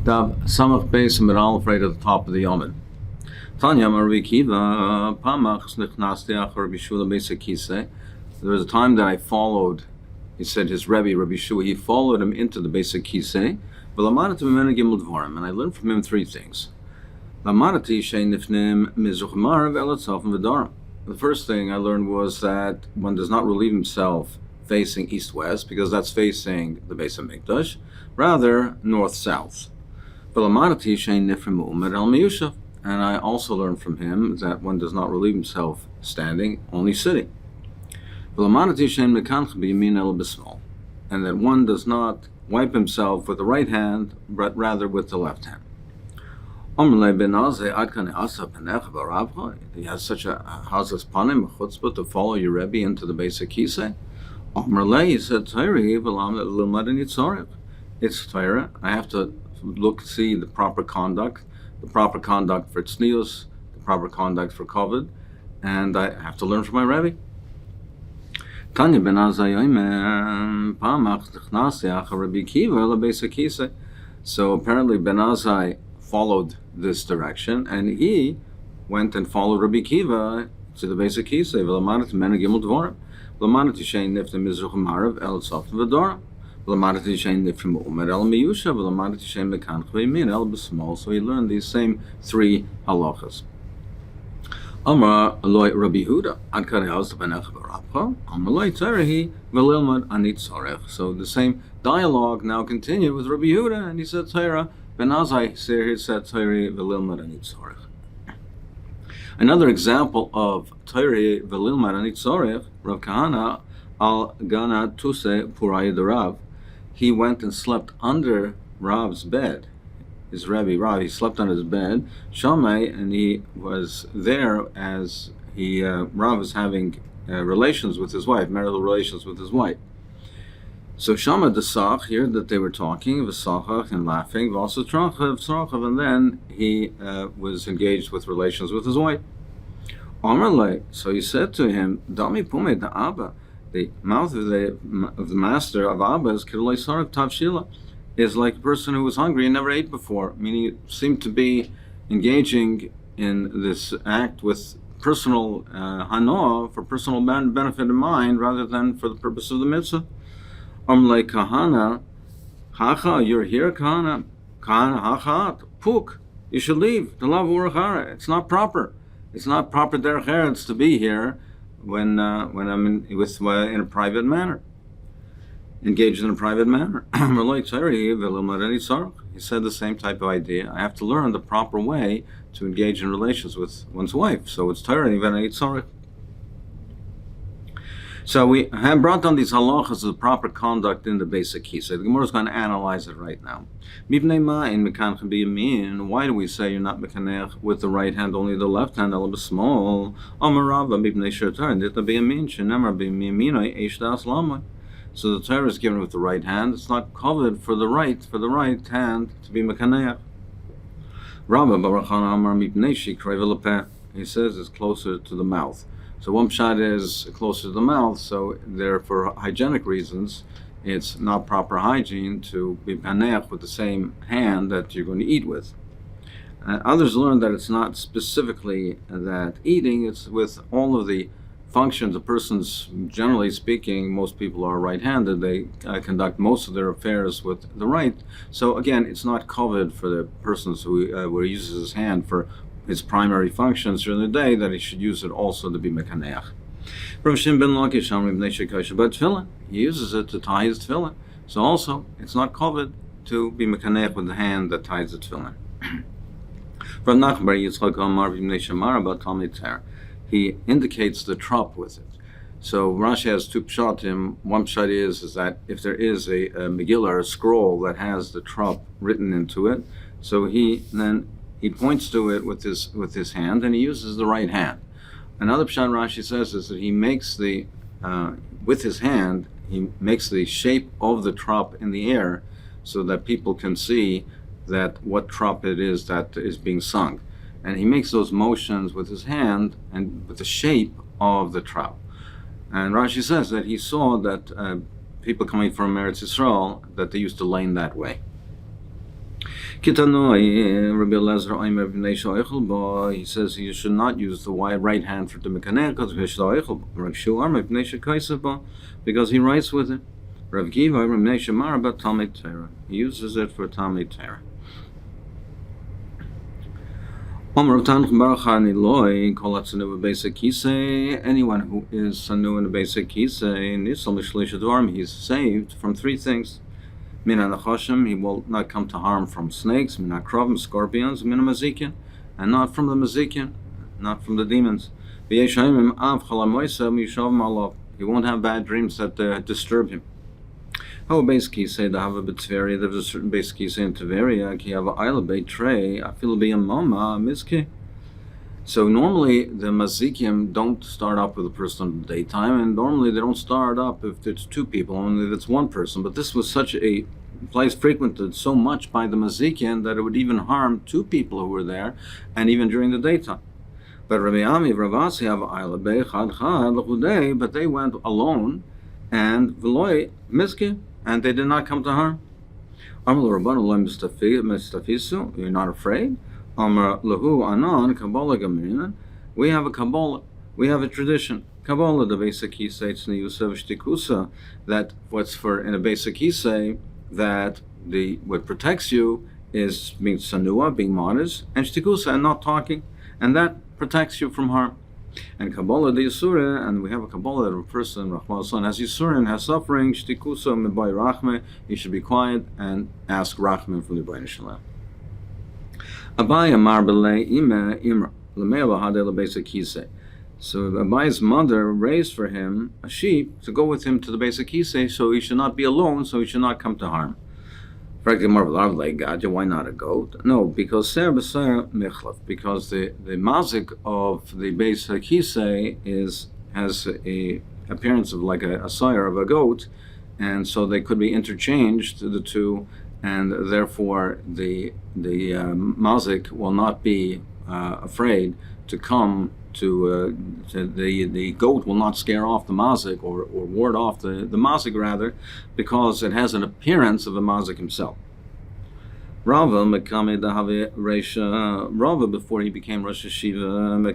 Samach Beis and Aleph right at the top of the Yomid. Tanya Rabbi Kiva Pamach Snichnasti Achar Rabbi Shua Masechet. There was a time that I followed. He said his Rebbe Rabbi Shua. He followed him into the Masechet. And I learned from him three things. The first thing I learned was that one does not relieve himself facing east-west, because that's facing the Beis HaMikdash, rather north-south. And I also learned from him that one does not relieve himself standing, only sitting. And that one does not wipe himself with the right hand, but rather with the left hand. He has such a hazas panim, a chutzpah to follow your Rebbe into the Beis HaKisei. He said, it's Torah. I have to see the proper conduct for tznius, the proper conduct for Kovid, and I have to learn from my Rebbe. So apparently Ben Azai followed this direction, and he went and followed Rabbi Kiva to the Beis HaKisei. So he learned these same three halachas. Amar Eloi Rabbi Huda Ad Kareos Benech Barapcha Amar Eloi Tzarahi Velilmad Anit Tzarech. So the same dialogue now continued with Rabbi Huda, and he said Tzara Ben Azai said Tzari Velilmad Anit Tzarech. Another example of Tzari Velilmad Anit Tzarech, Rav Kahana Al Gana Tuse Purai the Rav. He went and slept under Rav's bed. His Rebbe Rav, he slept on his bed, Shammai, and he was there as Rav was having relations with his wife, marital relations with his wife. So Shammai Desach heard that they were talking, V'sachach, and laughing, V'asa Trachav, and then he was engaged with relations with his wife. Amarle, so he said to him, Dami Pume da Abba, the mouth of the master of Abba is Kirlei Sarach Tavshila, is like a person who was hungry and never ate before, meaning it seemed to be engaging in this act with personal hanoah, for personal benefit in mind, rather than for the purpose of the mitzvah. Like Kahana, Hacha, you're here, Kahana, Hachat, Puk, you should leave. It's not proper. It's not proper derech eretz to be here when I'm in a private manner. Engaged in a private manner. He said the same type of idea. I have to learn the proper way to engage in relations with one's wife. So it's Torah. So we have brought down these halachas of proper conduct in the Beis HaKisei. The Gemara is going to analyze it right now. Why do we say you're not mekanech with the right hand, only the left hand? So the Torah is given with the right hand. It's not covered for the right hand to be mekaneach. He says it's closer to the mouth. So one pshat is closer to the mouth, so there, for hygienic reasons, it's not proper hygiene to be paneach with the same hand that you're going to eat with. Others learn that it's not specifically that eating, it's with all of the functions. A person's, generally speaking, most people are right-handed. They conduct most of their affairs with the right. So again, it's not covered for the persons who where he uses his hand for his primary functions during the day, that he should use it also to be mekaneach. He uses it to tie his tefillin. So also, it's not covered to be mekaneach with the hand that ties the tefillin. He indicates the trop with it. So Rashi has two pshatim. One pshat is that if there is a Megillah, a scroll that has the trop written into it, so he points to it with his hand, and he uses the right hand. Another pshat Rashi says is that he makes with his hand, he makes the shape of the trop in the air, so that people can see that what trop it is that is being sung. And he makes those motions with his hand and with the shape of the trop. And Rashi says that he saw that people coming from Eretz Yisrael, that they used to lane that way. Kitanoi, Rabbi Elazar Oimer B'nei Shoichel Bo, he says you should not use the right hand for the mekaneh because Rav Shuar B'nei Shekoiseh Bo, because he writes with it. Rav Kiva B'nei Shemar about Talmid Torah, he uses it for Talmid Torah. Anyone who is sanu in the basic kisei, he's saved from three things. Min anachashim, he will not come to harm from snakes, min akrovim, scorpions, min mazikin, and not from the mazikin, not from the demons. He won't have bad dreams that disturb him. How basic kisei to have a b'tveria, there's a certain basic kisei in Tveria, ki have a isla beit tray, I feel be a mama, miski. So normally the mazikim don't start up with a person in the daytime, and normally they don't start up if it's two people, only if it's one person. But this was such a place frequented so much by the mazikim that it would even harm two people who were there, and even during the daytime. But Rabbi Ami, Ravasi have Ayla Bey Chad Chad L'Chudei, but they went alone, and V'loi Miski, and they did not come to harm. Amar Rabbanu Lo Mistafisu, you're not afraid. Amar Lahu Anan Kabbalah Gamina. We have a Kabbalah, we have a tradition. Kabbalah, the basic kisei tzniusa v'shtikusa, that what's for in a basic kisei that what protects you is being sanua, being modest, and shtikusa, and not talking, and that protects you from harm. And Kabbalah the Yisura, and we have a Kabbalah that a person, Rahman son, has Yisurin, has suffering, shtikusa mibai rachme, he should be quiet and ask rachman from the B'nai Shalom. Abaya marbele ime imra lemela hadela basic kisei. So Abaya's mother raised for him a sheep to go with him to the basic kisei, so he should not be alone, so he should not come to harm. Why not a goat? No, because because the mazik of the basic kisei has a appearance of like a sire of a goat, and so they could be interchanged, the two, and therefore the mazik will not be afraid to come to the goat will not scare off the mazik or ward off the mazik rather, because it has an appearance of the mazik himself. Rava before he became Rosh Hashiva, the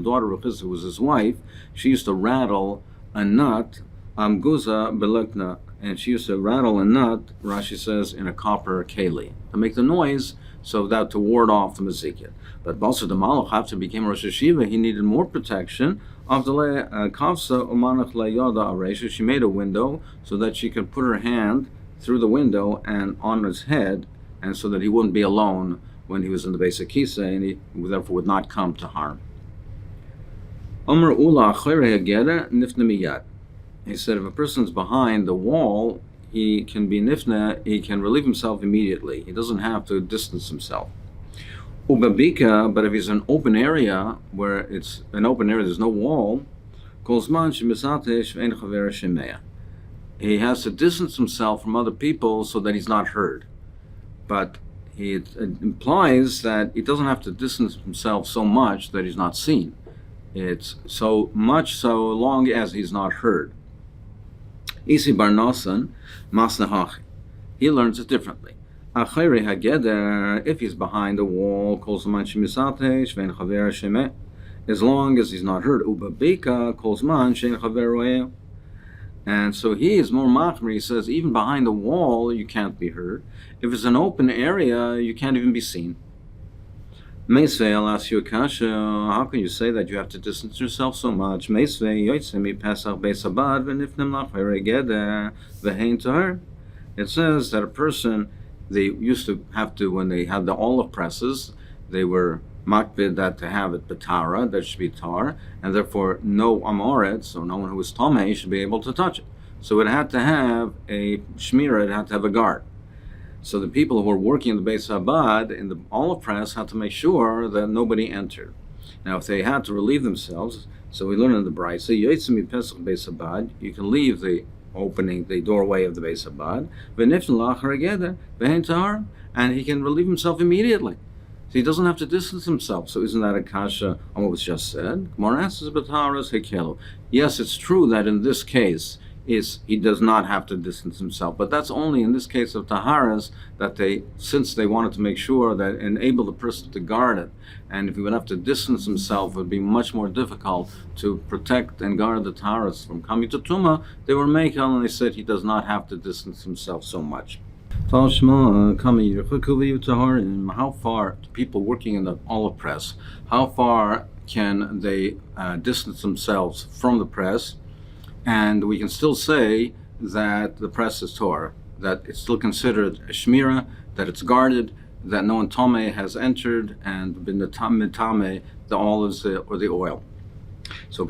daughter of Chisda, who was his wife, she used to rattle a nut, amguza belekna, and she used to rattle a nut, Rashi says, in a copper keli to make the noise, so that to ward off the mazikin. But also the Malach, after he became Rosh Hashiva, he needed more protection. She made a window so that she could put her hand through the window and on his head, and so that he wouldn't be alone when he was in the basic kisei, and he therefore would not come to harm. He said if a person's behind the wall, he can be nifna, he can relieve himself immediately. He doesn't have to distance himself. Ubabika, but if he's in an open area where it's an open area, there's no wall, he has to distance himself from other people so that he's not heard. But it implies that he doesn't have to distance himself so much that he's not seen. It's so much so long as he's not heard. Isi Barnosan, Masnahachi. He learns it differently. If he's behind a wall, as long as he's not heard. And so he is more machmir. He says even behind the wall you can't be heard. If it's an open area, you can't even be seen. Meisvei, I'll ask you a kasha. How can you say that you have to distance yourself so much? Meisvei, yotzemi pesach beisabad v'nifnem lachvere geder v'hein tahar. It says that a person, they used to have to, when they had the olive presses, they were makbid that to have it betara, that should be tar, and therefore no amoretz, or no one who was tamei, should be able to touch it. So it had to have a shmira, it had to have a guard. So the people who were working in the Beis Habad, in the olive press, had to make sure that nobody entered. Now if they had to relieve themselves, so we learn in the Brisa, yotzemi pesach Beis Habad, you can leave the opening, the doorway of the Beis Habad, and he can relieve himself immediately. So he doesn't have to distance himself. So isn't that a kasha on what was just said? Yes, it's true that in this case, is he does not have to distance himself. But that's only in this case of taharas that since they wanted to make sure that enable the person to guard it. And if he would have to distance himself, it would be much more difficult to protect and guard the taharas from coming to tuma. They were making, and they said he does not have to distance himself so much. How far people working in the olive press, how far can they distance themselves from the press, and we can still say that the press is Torah, that it's still considered a shmira, that it's guarded, that no one tame has entered and been the mitame, the olives or the oil. So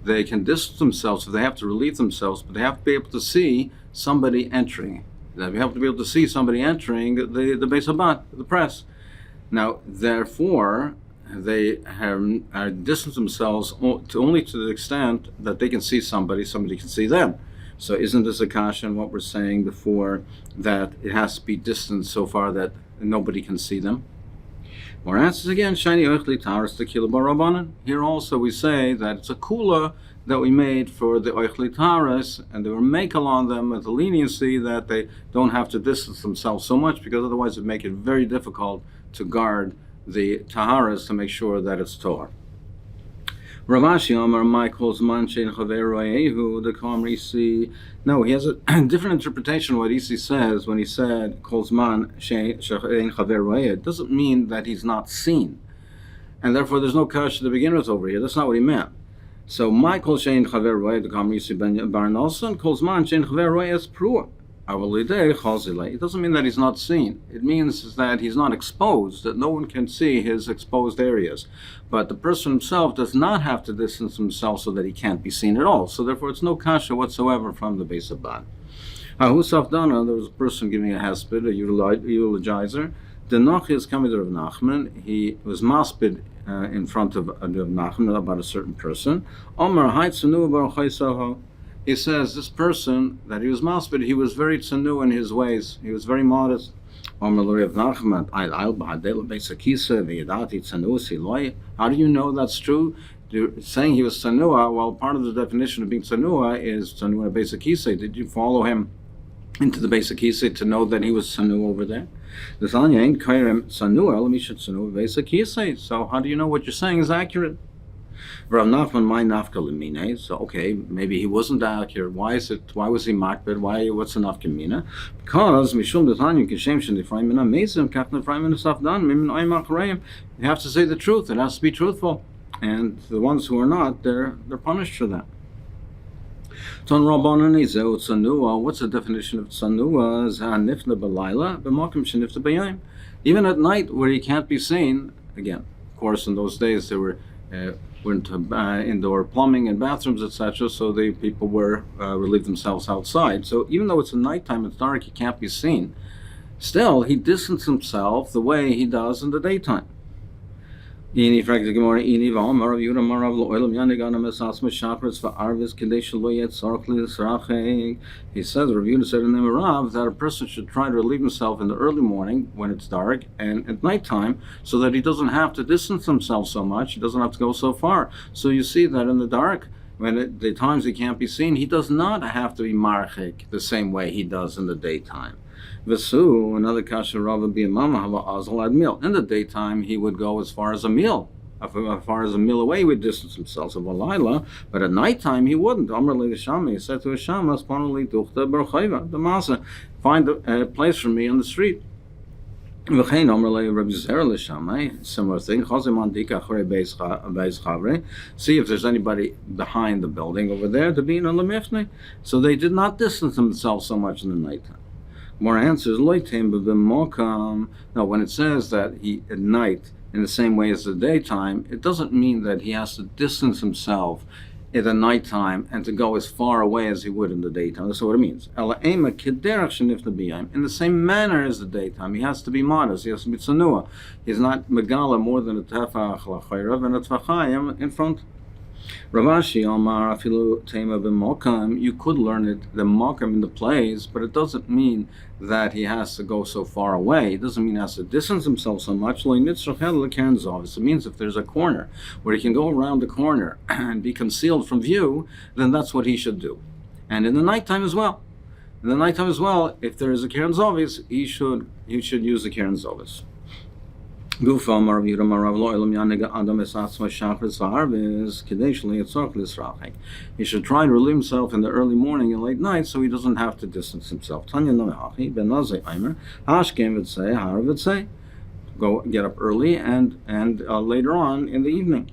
they can distance themselves if they have to relieve themselves, but they have to be able to see somebody entering. They have to be able to see somebody entering the Beis Habat, the press. Now, therefore, they have distanced themselves only to the extent that they can see somebody can see them. So isn't this a kasha in what we're saying before, that it has to be distanced so far that nobody can see them? More answers again, shiny oichli taras tequila barabanan. Here also we say that it's a kula that we made for the oichli taras, and they were makel on them with the leniency that they don't have to distance themselves so much, because otherwise it would make it very difficult to guard the taharas to make sure that it's Torah. Ravashi Amar Michael's Manchein Chaveroyehu, the Kamar Isi. No, he has a different interpretation of what Isi says when he said Kolzman Shein Chaveroyeh. It doesn't mean that he's not seen, and therefore there's no kash to begin with over here. That's not what he meant. So Michael Shein Chaveroyeh, the Kamar Isi Ben Bar Nelson, Kolzman Shein Chaveroyeh is Prua. It doesn't mean that he's not seen. It means that he's not exposed, that no one can see his exposed areas. But the person himself does not have to distance himself so that he can't be seen at all. So therefore it's no kasha whatsoever from the Beis Habat. There was a person giving a hesped, a eulogizer. The Noch is coming to Rav Nachman. He was maspid in front of Rav Nachman about a certain person. He says this person that he was maspid, he was very tzanu in his ways. He was very modest. How do you know that's true? Saying he was tzanua, well, part of the definition of being tzanua is tzanua basic kisei. Did you follow him into the basic kisei to know that he was tzanu over there? So how do you know what you're saying is accurate? Rav Nachman, my nafka lemine. So okay, maybe he wasn't accurate. Why was he makbid? What's the nafka lemina? Because mishum detanya kishem shenifraim min amazim kaf nefraim min asafdan min oim achrayim. You have to say the truth. It has to be truthful, and the ones who are not, they're punished for that. Ton rabbanan izeu tzanua. What's the definition of tzanua? Zanifna b'layla b'makim shenifna b'yayim. Even at night, where he can't be seen. Again, of course, in those days there were indoor plumbing and bathrooms, etc. So the people were relieve themselves outside. So even though it's nighttime, it's dark, he can't be seen. Still, he distanced himself the way he does in the daytime. He says there's Rav Yehuda said in the Rav that a person should try to relieve himself in the early morning when it's dark and at nighttime, so that he doesn't have to distance himself so much, he doesn't have to go so far. So you see that in the dark, when the times he can't be seen, he does not have to be marchik the same way he does in the daytime. Vesu, another kasha Rava be mama hava azal ad mil. In the daytime, he would go as far as a mil. As far as a mil away, he would distance himself of a laila, but at nighttime he wouldn't. Amr le Shama, he said to his Shama, "Spanali duchta berchayva, the masa, find a place for me on the street." V'chein Amr le Rabbi Zer le Shama, similar thing. Chazim andika achrei beis chavre. See if there's anybody behind the building over there to be in a lemifnei. So they did not distance themselves so much in the nighttime. More answers. No, when it says that he at night in the same way as the daytime, it doesn't mean that he has to distance himself in the nighttime and to go as far away as he would in the daytime. That's what it means. In the same manner as the daytime, he has to be modest. He has to be tzanua. He's not megala more than a tefach lachayrav and a tefachayim in front. Ravashi Omar Afilu Tema b'Mokam, you could learn it the Mokam in the place, but it doesn't mean that he has to go so far away. It doesn't mean he has to distance himself so much. It means if there's a corner where he can go around the corner and be concealed from view, then that's what he should do. And in the nighttime as well. In the nighttime as well, if there is a Keren Zovis, he should use the Keren Zovis. He should try to relieve himself in the early morning and late night so he doesn't have to distance himself. Tanya Noachi Ben Nazay Aimer Hashkem would say, Har would say, go get up early and later on in the evening.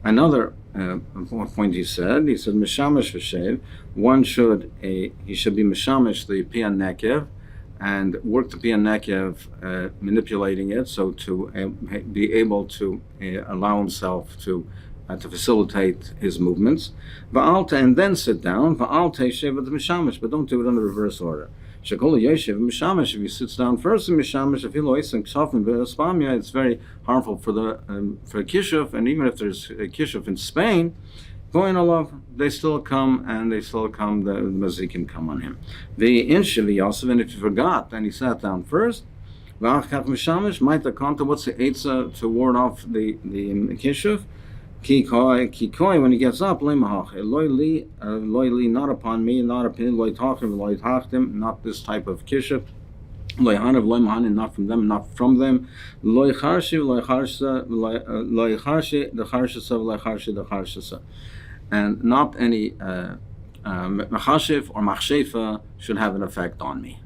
Another point he said Mishamish V'Shev, he should be Mishamish the Pian Nekev, and work the Pian Nekev, manipulating it so to be able to allow himself to facilitate his movements. And then sit down. But don't do it in the reverse order. If he sits down first in Mishamish, it's very harmful for Kishuf, and even if there's a Kishuf in Spain, going along, they still come, the mazikin come on him. The inshavi Yosef, and if you forgot, then he sat down first. Might have come to what's the eitzah to ward off the kishuf. Kikoi, when he gets up, loyli, not upon me, not upon loy tachtim, not this type of kishuf. Loy hanav, loy mahanin, not from them, not from them. Loy charshi, loy charshi, the charshasa, loy charshi, the charshasa. And not any machashif or machshefa should have an effect on me.